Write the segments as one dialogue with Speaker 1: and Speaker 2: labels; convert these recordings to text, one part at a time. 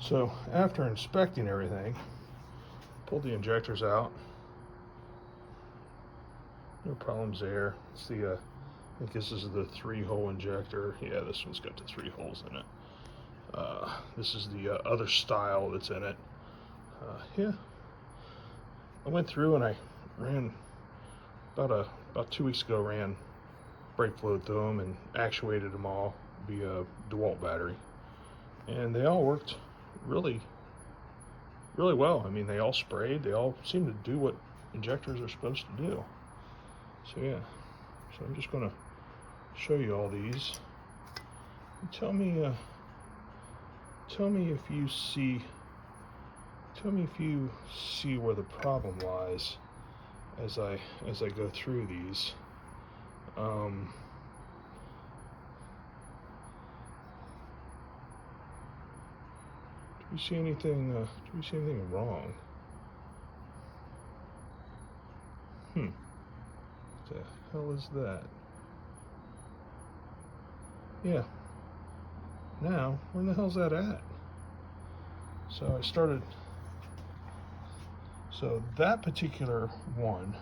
Speaker 1: So after inspecting everything, pulled the injectors out. No problems there. It's the, I think this is the 3-hole injector. Yeah, this one's got the 3 holes in it. This is the other style that's in it. Yeah, I went through and I ran about 2 weeks ago. Ran brake fluid through them and actuated them all via DeWalt battery, and they all worked really well. I mean, they all sprayed. They all seem to do what injectors are supposed to do. So yeah, so I'm just going to show you all these. Tell me if you see. Tell me if you see where the problem lies as I go through these. Do you see anything? Do you see anything wrong? What the hell is that? Yeah. Now, where the hell's that at? So I started. So that particular one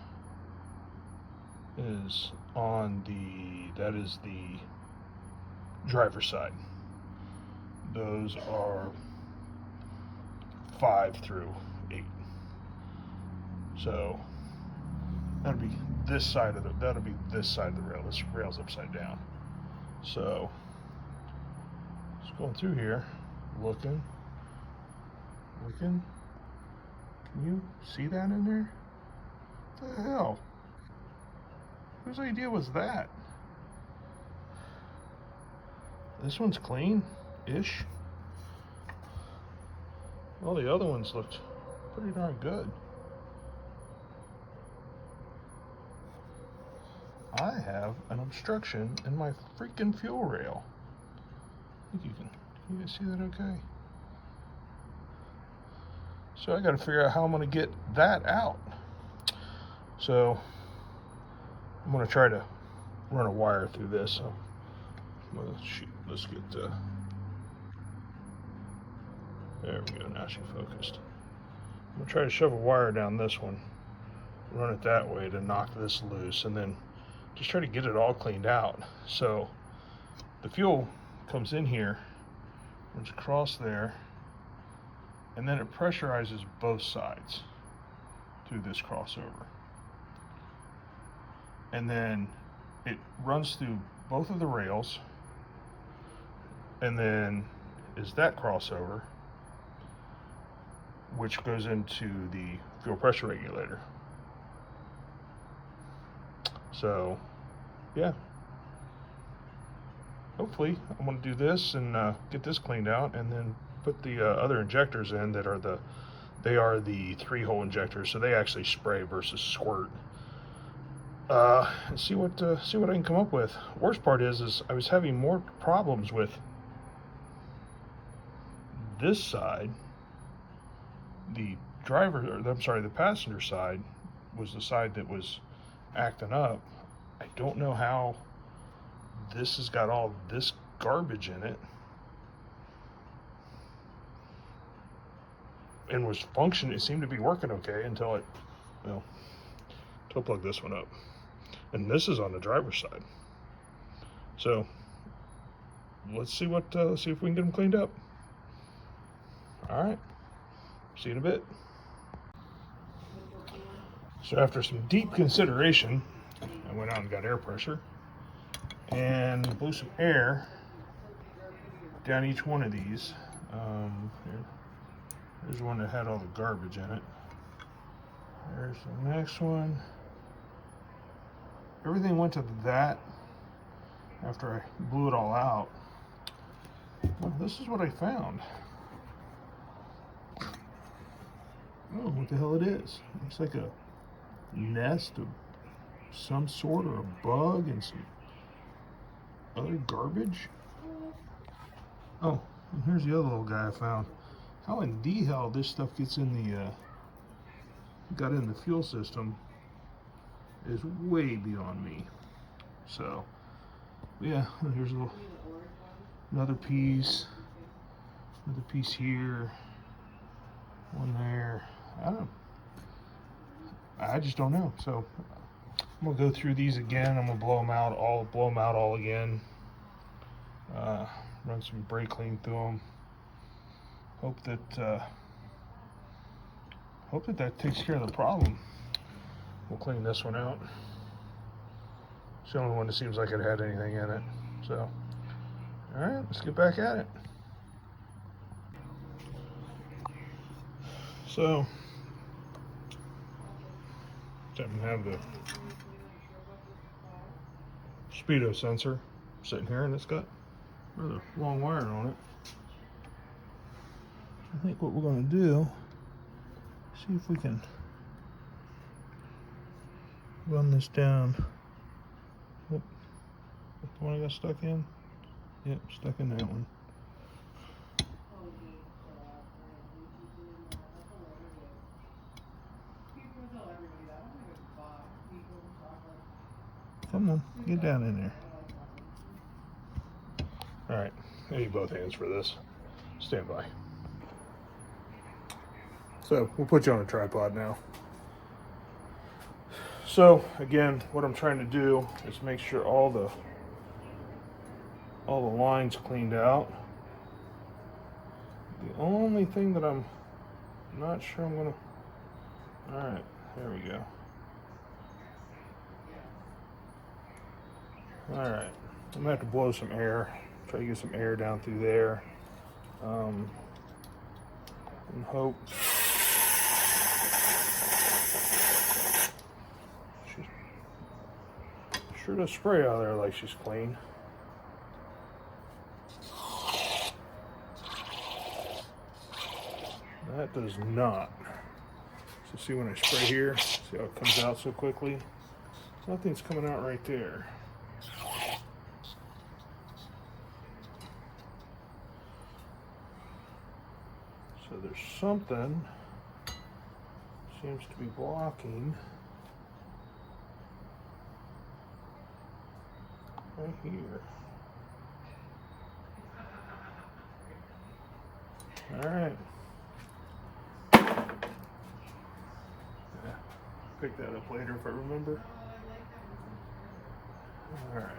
Speaker 1: is on that is the driver's side. Those are 5 through 8. So that'll be this side of the rail. This rail's upside down. So just going through here, looking. Can you see that in there? What the hell? Whose idea was that? This one's clean-ish. All the other ones looked pretty darn good. I have an obstruction in my freaking fuel rail. I think can you guys see that okay? So I got to figure out how I'm going to get that out. So I'm going to try to run a wire through this. So let's get there we go. Now she focused. I'm going to try to shove a wire down this one, run it that way to knock this loose, and then just try to get it all cleaned out. So the fuel comes in here, runs across there, and then it pressurizes both sides through this crossover. And then it runs through both of the rails, and then is that crossover, which goes into the fuel pressure regulator. So, yeah. Hopefully, I'm going to do this and get this cleaned out, and then put the other injectors in that are the 3-hole injectors, so they actually spray versus squirt. And see what I can come up with. Worst part is I was having more problems with this side. The passenger side was the side that was acting up. I don't know how this has got all this garbage in it and was functioning. It seemed to be working okay until I plugged this one up. And this is on the driver's side. So let's see if we can get them cleaned up. All right. See you in a bit. So after some deep consideration, I went out and got air pressure and blew some air down each one of these. Here's one that had all the garbage in it. There's the next one. Everything went to that after I blew it all out. Well, this is what I found. Oh, what the hell it is. Looks like a nest of some sort, or a bug, and some other garbage. Oh, and here's the other little guy I found. How in the hell this stuff gets in got in the fuel system is way beyond me. So, yeah, here's another piece. Another piece here. One there. I just don't know. So I'm gonna go through these again. I'm gonna blow them out all again. Run some brake clean through them. Hope that takes care of the problem. We'll clean this one out. It's the only one that seems like it had anything in it. So, all right, let's get back at it. So, happen to have the speedo sensor sitting here, and it's got rather long wiring on it. I think what we're going to do, see if we can run this down. Oh, the one I got stuck in? Yep, stuck in that one. Come on, get down in there. All right, I need both hands for this. Stand by. So we'll put you on a tripod now. So again, what I'm trying to do is make sure all the lines cleaned out. The only thing that I'm not sure I'm gonna. All right, there we go. All right, I'm gonna have to blow some air. Try to get some air down through there. And hope. She sure does spray out of there like she's clean. That does not. So see when I spray here, see how it comes out so quickly? Nothing's coming out right there. So there's something seems to be blocking right here. All right. Pick that up later if I remember. All right.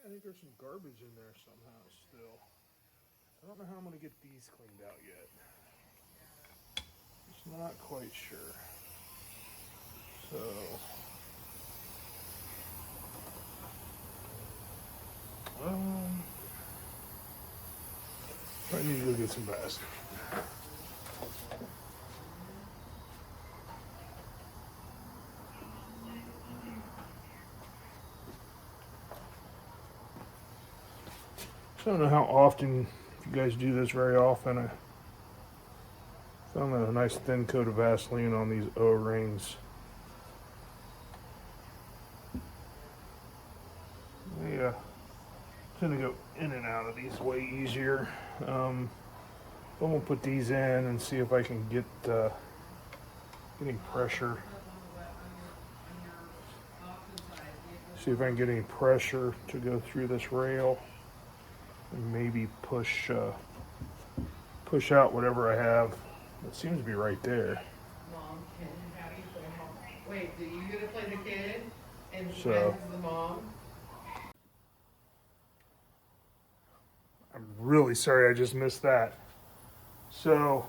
Speaker 1: I think there's some garbage in there somehow still. I don't know how I'm going to get these cleaned out yet. Just not quite sure. So, I need to go get some bass. So I don't know how often, if you guys do this very often, I found a nice thin coat of Vaseline on these O-rings. They tend to go in and out of these way easier. I'm gonna put these in and see if I can get any pressure. See if I can get any pressure to go through this rail. And maybe push out whatever I have. It seems to be right there.
Speaker 2: Mom, kid, daddy, play home. Wait, do you get to play the kid and
Speaker 1: So,
Speaker 2: the mom?
Speaker 1: I'm really sorry I just missed that. So,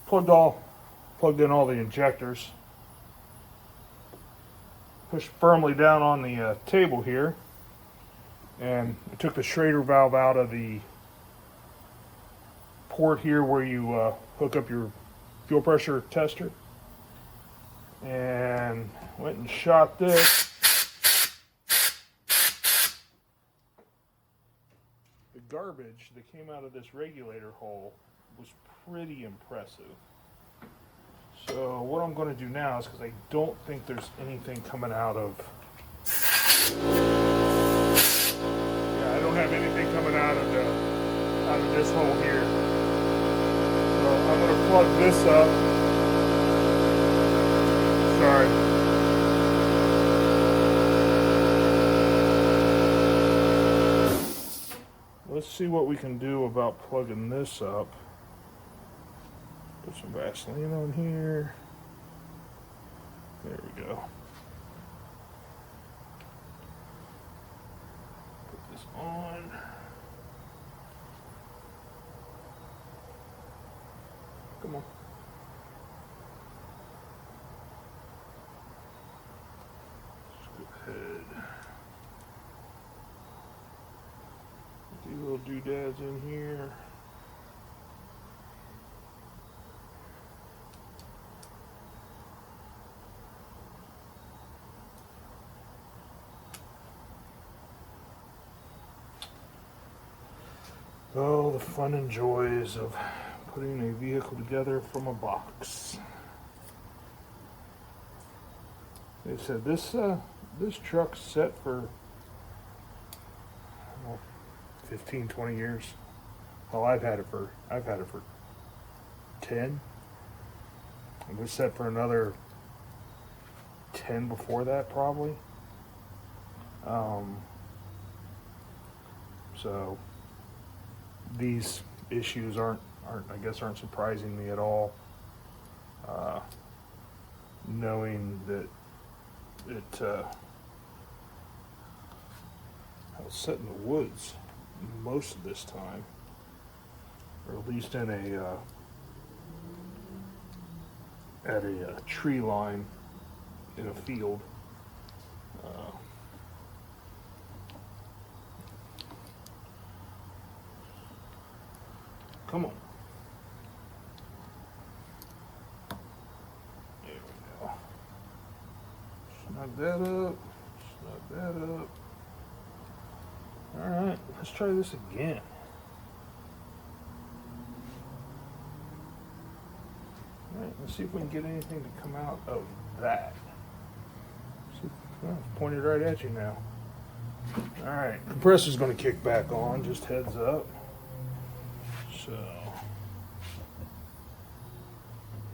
Speaker 1: plugged in all the injectors. Pushed firmly down on the table here. And I took the Schrader valve out of the port here where you hook up your fuel pressure tester. And went and shot this. The garbage that came out of this regulator hole was pretty impressive. So what I'm going to do now is, because I don't think there's anything coming out of Yeah, I don't have anything coming out of this hole here. So I'm gonna plug this up. Sorry. Let's see what we can do about plugging this up. Put some Vaseline on here. There we go. Put this on. Come on. Let's go ahead. Put these little doodads in here. Oh, the fun and joys of putting a vehicle together from a box. They said this truck's set for 15, 20 years. Well, I've had it for 10. It was set for another 10 before that, probably. So these issues aren't surprising me at all. Knowing that I was set in the woods most of this time, or at least in at a tree line in a field. Come on. There we go. Snug that up. Snug that up. Alright, let's try this again. Alright, let's see if we can get anything to come out of that. Well, it's pointed right at you now. Alright, compressor's going to kick back on, just heads up. So,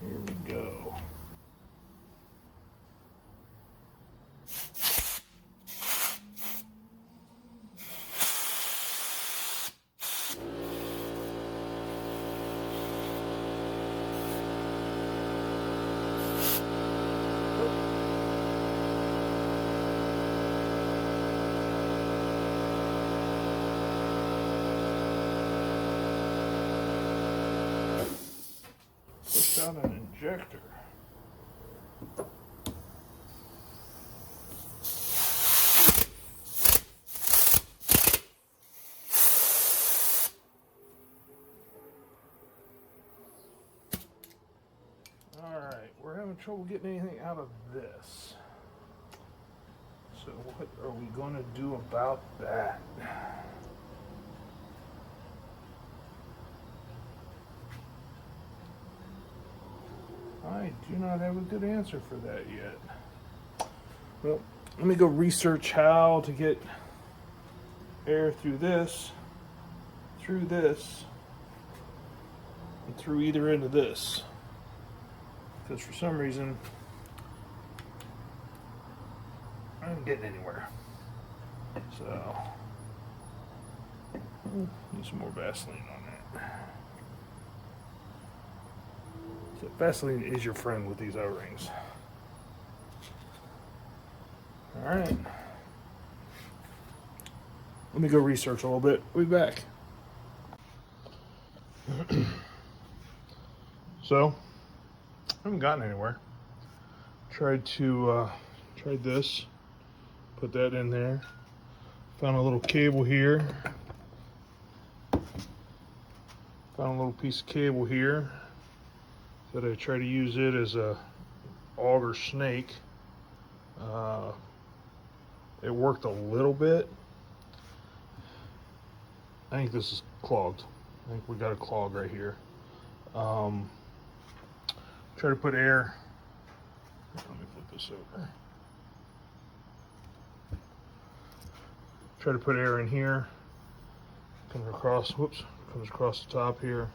Speaker 1: here we go. Push out an injector. Alright, we're having trouble getting anything out of this. So what are we going to do about that? I do not have a good answer for that yet. Well, let me go research how to get air through this, and through either end of this. Because for some reason, I'm getting anywhere. So, need some more Vaseline on that. So Vaseline is your friend with these O-rings. Alright. Let me go research a little bit. We'll be back. So, I haven't gotten anywhere. Tried this. Put that in there. Found a little cable here. Found a little piece of cable here. That I try to use it as a auger snake. It worked a little bit. I think this is clogged. I think we got a clog right here. Try to put air. Let me flip this over. Try to put air in here. Comes across, whoops, comes across the top here.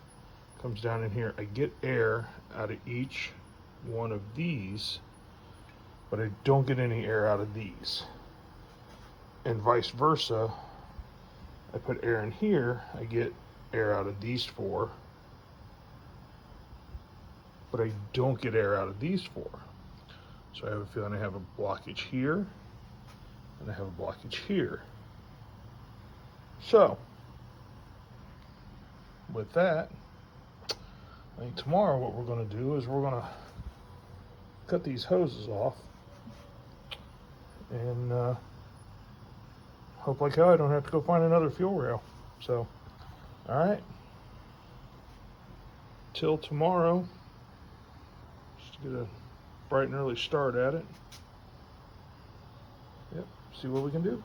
Speaker 1: Comes down in here. I get air out of each one of these, but I don't get any air out of these. And vice versa. I put air in here, I get air out of these four, but I don't get air out of these four. So I have a feeling I have a blockage here, and I have a blockage here. So, with that, I think tomorrow what we're going to do is we're going to cut these hoses off and hope like hell I don't have to go find another fuel rail. So, alright. Till tomorrow. Just get a bright and early start at it. Yep, see what we can do.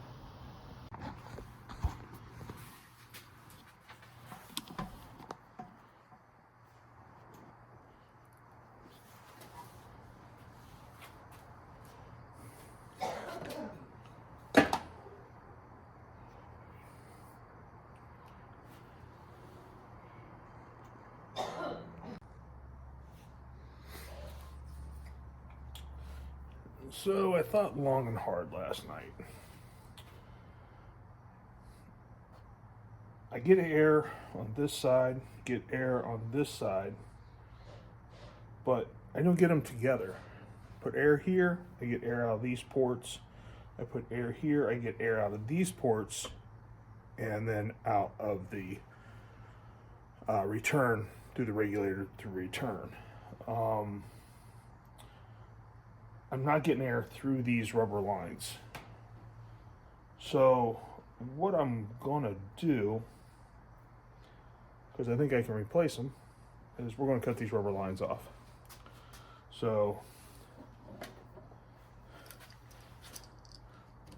Speaker 1: So I thought long and hard last night. I get air on this side, get air on this side, but I don't get them together. Put air here, I get air out of these ports. I put air here, I get air out of these ports, and then out of the return through the regulator to return. I'm not getting air through these rubber lines. So what I'm gonna do, because I think I can replace them, is we're gonna cut these rubber lines off. So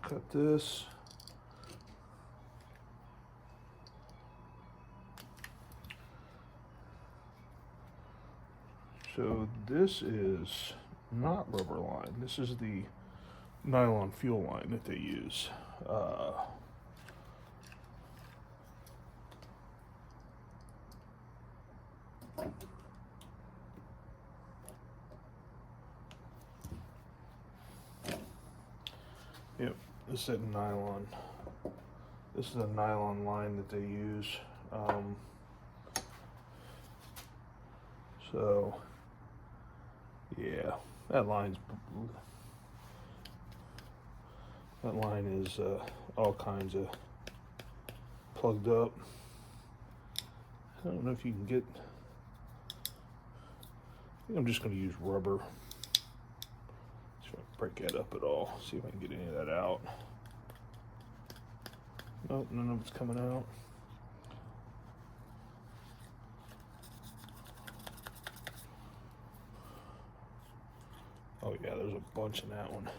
Speaker 1: cut this. So this is not rubber line. This is the nylon fuel line that they use. Yep, this is a nylon. This is a nylon line that they use. So yeah, that line is all kinds of plugged up. I don't know if you can get. I think I'm just going to use rubber. See if I can break that up at all. See if I can get any of that out. Nope, none of it's coming out. Oh yeah, there's a bunch in that one.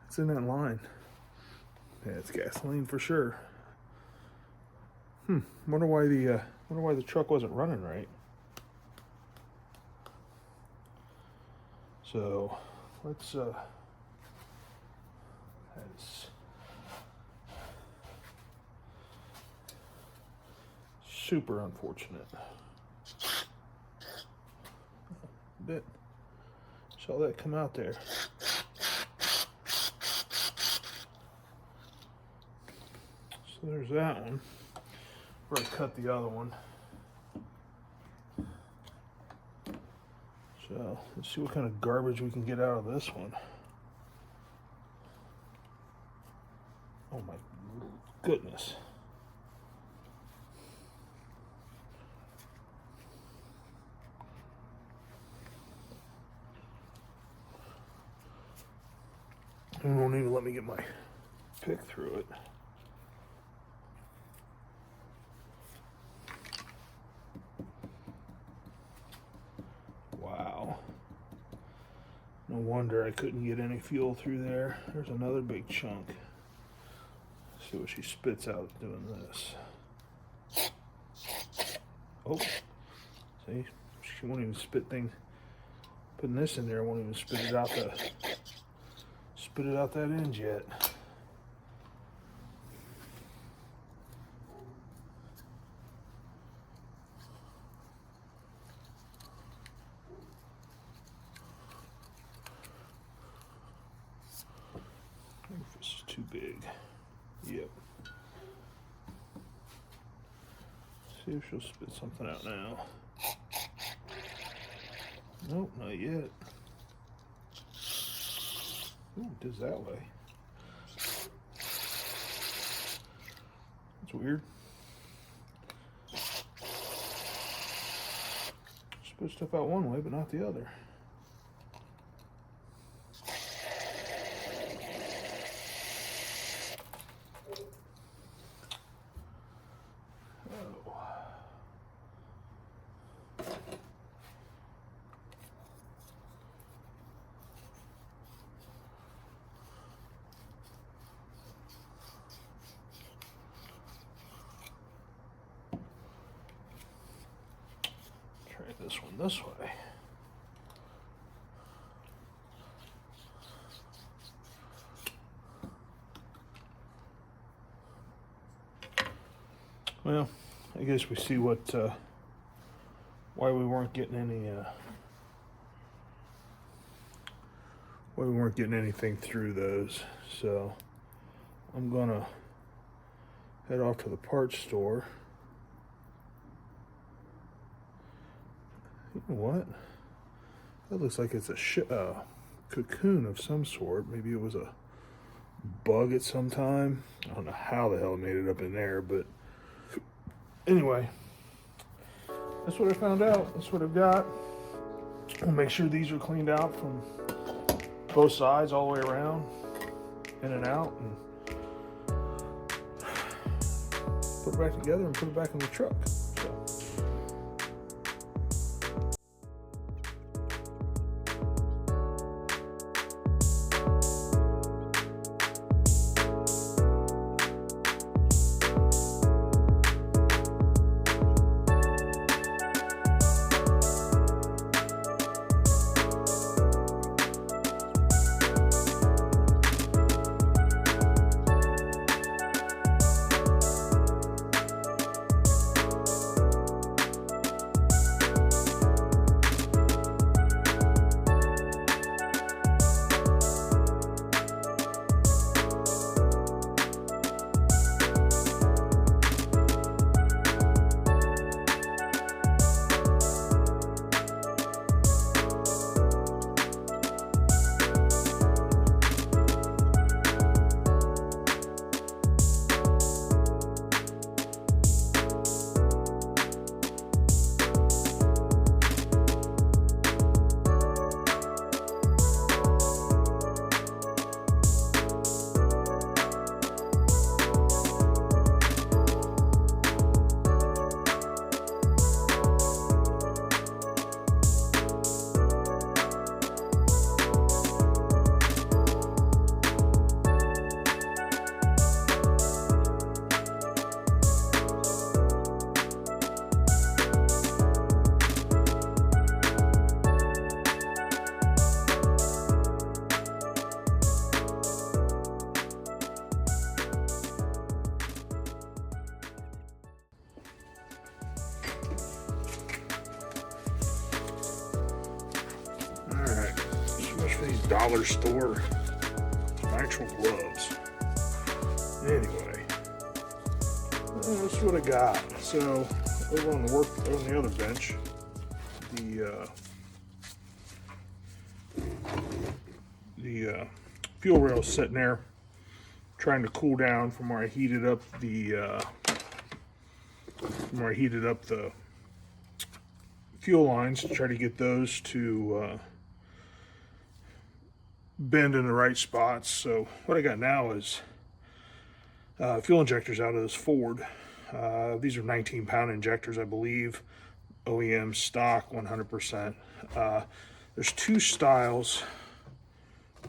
Speaker 1: It's in that line. Yeah, it's gasoline for sure. Wonder why the truck wasn't running right. So let's that's super unfortunate. Bit saw that come out there. So there's that one. We're gonna cut the other one. So let's see what kind of garbage we can get out of this one. Oh my goodness. It won't even let me get my pick through it. No wonder I couldn't get any fuel through there. There's another big chunk. Let's see what she spits out doing this. Oh, see, she won't even spit things. Putting this in there won't even spit it out that end yet. This is too big. Yep. See if she'll spit something out now. Nope, not yet. Ooh, it does that way. That's weird. Spit stuff out one way, but not the other. Try this one this way. Well, I guess we see what why we weren't getting anything through those. So I'm gonna head off to the parts store. You know what? That looks like it's a cocoon of some sort. Maybe it was a bug at some time. I don't know how the hell it made it up in there, but anyway, that's what I found out. That's what I've got. We'll make sure these are cleaned out from both sides all the way around, in and out, and put it back together and put it back in the truck. So. These dollar store actual gloves. Anyway, that's what I got. So over on the other bench, the fuel rail is sitting there, trying to cool down from where I heated up the fuel lines to try to get those to bend in the right spots. So what I got now is fuel injectors out of this Ford. These are 19-pound injectors, I believe. OEM stock, 100%. There's two styles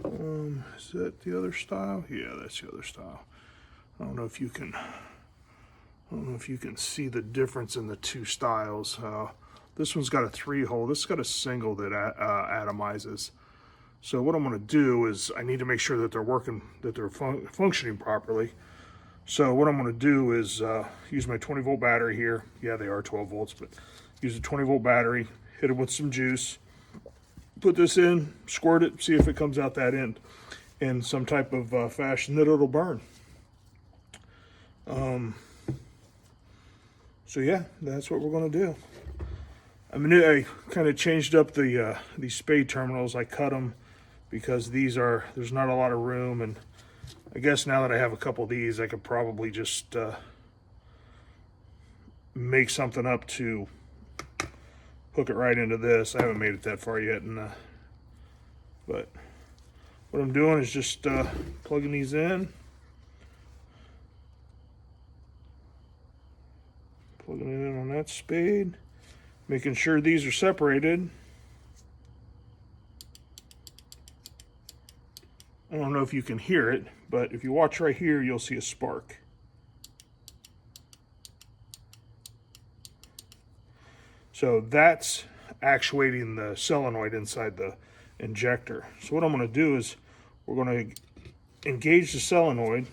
Speaker 1: Is that the other style? Yeah, that's the other style. I don't know if you can see the difference in the two styles. This one's got a 3-hole. This has got a single that atomizes. So what I'm going to do is I need to make sure that they're working, that they're functioning properly. So what I'm going to do is use my 20-volt battery here. Yeah, they are 12 volts, but use a 20-volt battery, hit it with some juice, put this in, squirt it, see if it comes out that end in some type of fashion that it'll burn. So yeah, that's what we're going to do. I kind of changed up the these spade terminals. I cut them because there's not a lot of room, and I guess now that I have a couple of these, I could probably just make something up to hook it right into this. I haven't made it that far yet, but what I'm doing is just plugging these in. Plugging it in on that spade. Making sure these are separated. I don't know if you can hear it, but if you watch right here, you'll see a spark. So that's actuating the solenoid inside the injector. So what I'm going to do is we're going to engage the solenoid.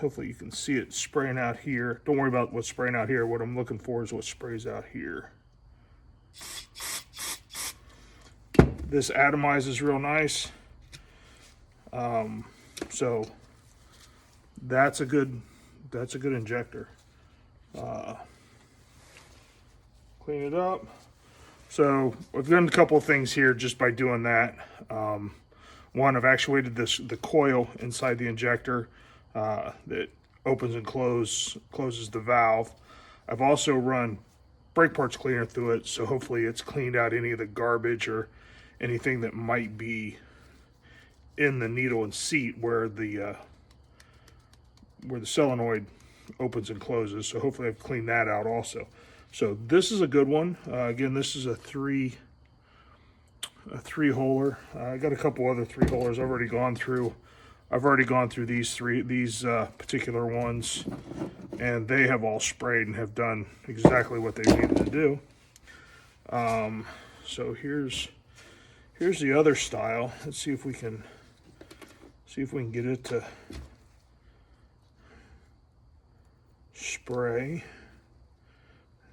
Speaker 1: Hopefully you can see it spraying out here. Don't worry about what's spraying out here. What I'm looking for is what sprays out here. This atomizes real nice. So that's a good injector. Clean it up. So I've done a couple of things here just by doing that. One, I've actuated the coil inside the injector that opens and closes the valve. I've also run brake parts cleaner through it, so hopefully it's cleaned out any of the garbage or anything that might be in the needle and seat where the solenoid opens and closes. So hopefully I've cleaned that out also. So this is a good one. Again, this is a three-holer. I got a couple other 3-holers I've already gone through. I've already gone through these particular ones, and they have all sprayed and have done exactly what they needed to do. So here's the other style. Let's see if we can get it to spray.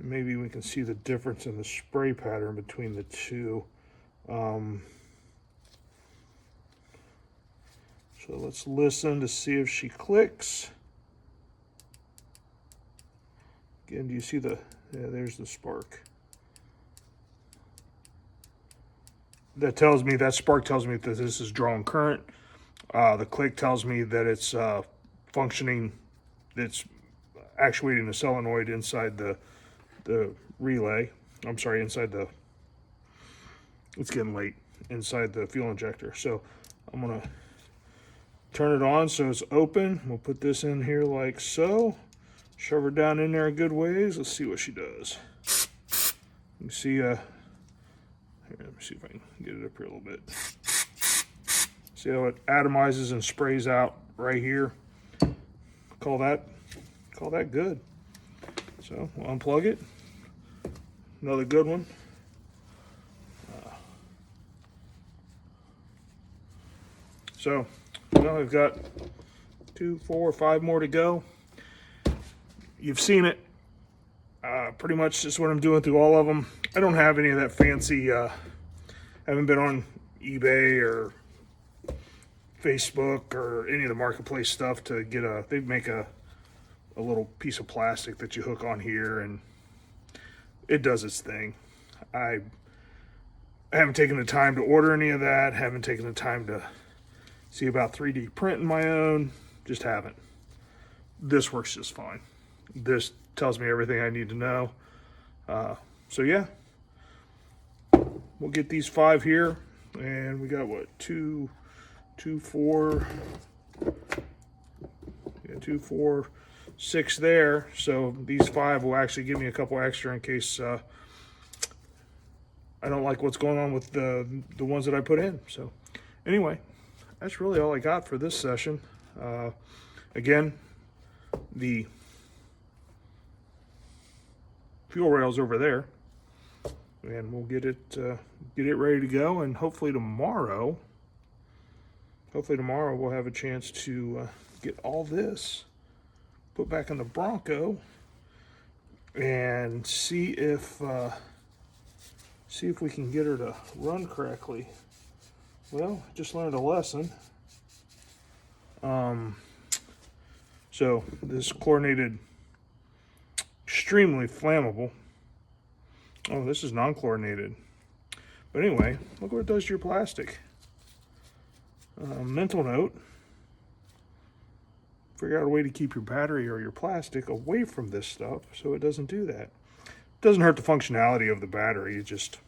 Speaker 1: Maybe we can see the difference in the spray pattern between the two. So let's listen to see if she clicks. Again, do you see yeah, there's the spark. That spark tells me that this is drawing current. The click tells me that it's functioning, it's actuating the solenoid inside the relay. I'm sorry, it's getting late, inside the fuel injector. So I'm gonna turn it on so it's open. We'll put this in here like so. Shove her down in there a good ways. Let's see what she does. You see, here, let me see if I can get it up here a little bit. See how it atomizes and sprays out right here? Call that good. So we'll unplug it. Another good one. So now I've got 2, 4, 5 more to go. You've seen it. Pretty much just what I'm doing through all of them. I don't have any of that fancy, haven't been on eBay or Facebook or any of the marketplace stuff to get they make a little piece of plastic that you hook on here and it does its thing. I haven't taken the time to order any of that, haven't taken the time to see about 3D printing my own, just haven't. This works just fine. This tells me everything I need to know. So yeah, we'll get these 5 here, and we got what, 2, 4, 6 there. So these 5 will actually give me a couple extra in case I don't like what's going on with the ones that I put in. So anyway, that's really all I got for this session. Again, the fuel rail's over there, and we'll get it ready to go. And hopefully tomorrow we'll have a chance to get all this put back in the Bronco and see if we can get her to run correctly. Well, just learned a lesson. So this chlorinated, extremely flammable. Oh, this is non-chlorinated. But anyway, look what it does to your plastic. Mental note: figure out a way to keep your battery or your plastic away from this stuff so it doesn't do that. It doesn't hurt the functionality of the battery. It just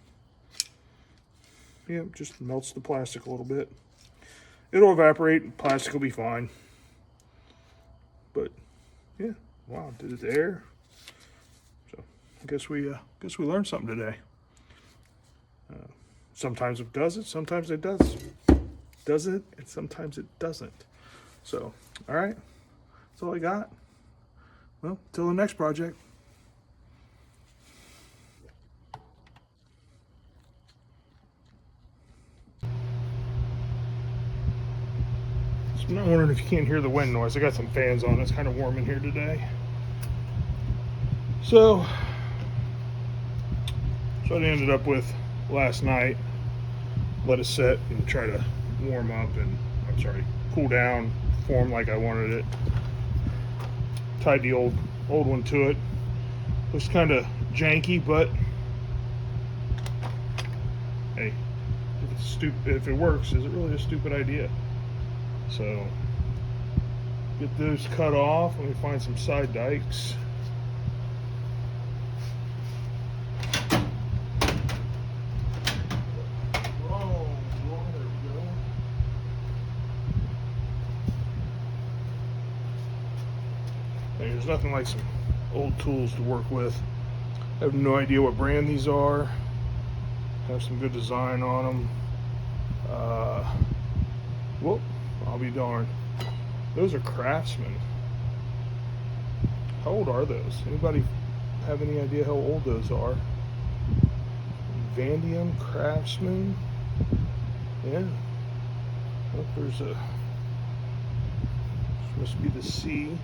Speaker 1: melts the plastic a little bit. It'll evaporate. Plastic will be fine. But yeah, wow, did it there. So I guess we learned something today. Sometimes it does it, sometimes it does it, and sometimes it doesn't. So, all right, that's all I got. Well, till the next project. So I'm not wondering if you can't hear the wind noise. I got some fans on. It's kind of warm in here today. So I ended up with last night. Let it set and try to warm up and, cool down, form like I wanted it. Tied the old one to it. Looks kind of janky, but hey, if it works, is it really a stupid idea? So get those cut off. Let me find some side dikes. There's nothing like some old tools to work with. I have no idea what brand these are. Have some good design on them. Whoop, I'll be darned. Those are Craftsman. How old are those? Anybody have any idea how old those are? Vandium Craftsman. Yeah. Oh, there's a. This must be the C.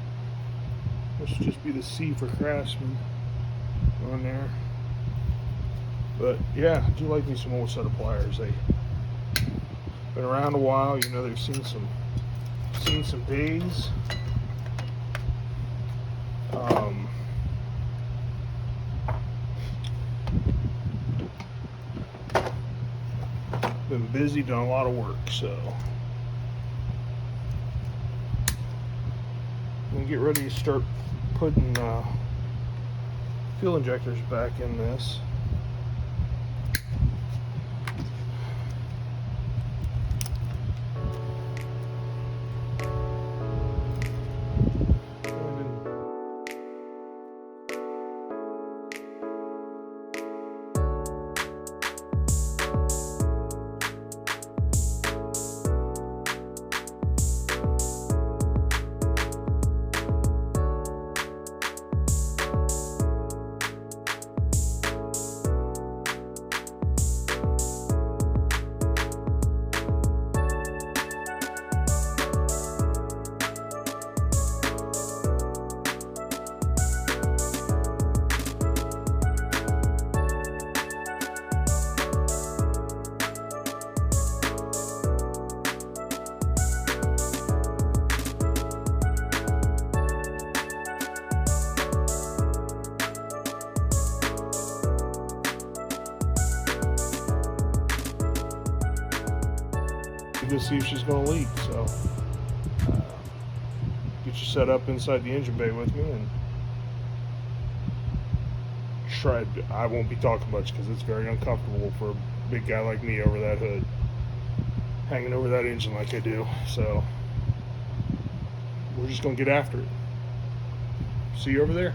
Speaker 1: Must just be the C for Craftsman on there. But yeah, I do like me some old set of pliers. They've been around a while. You know, they've seen some days. Been busy, done a lot of work, so I'm gonna get ready to start putting fuel injectors back in this. To see if she's going to leak. So get you set up inside the engine bay with me and try. I won't be talking much because it's very uncomfortable for a big guy like me over that hood, hanging over that engine like I do. So we're just going to get after it. See you over there.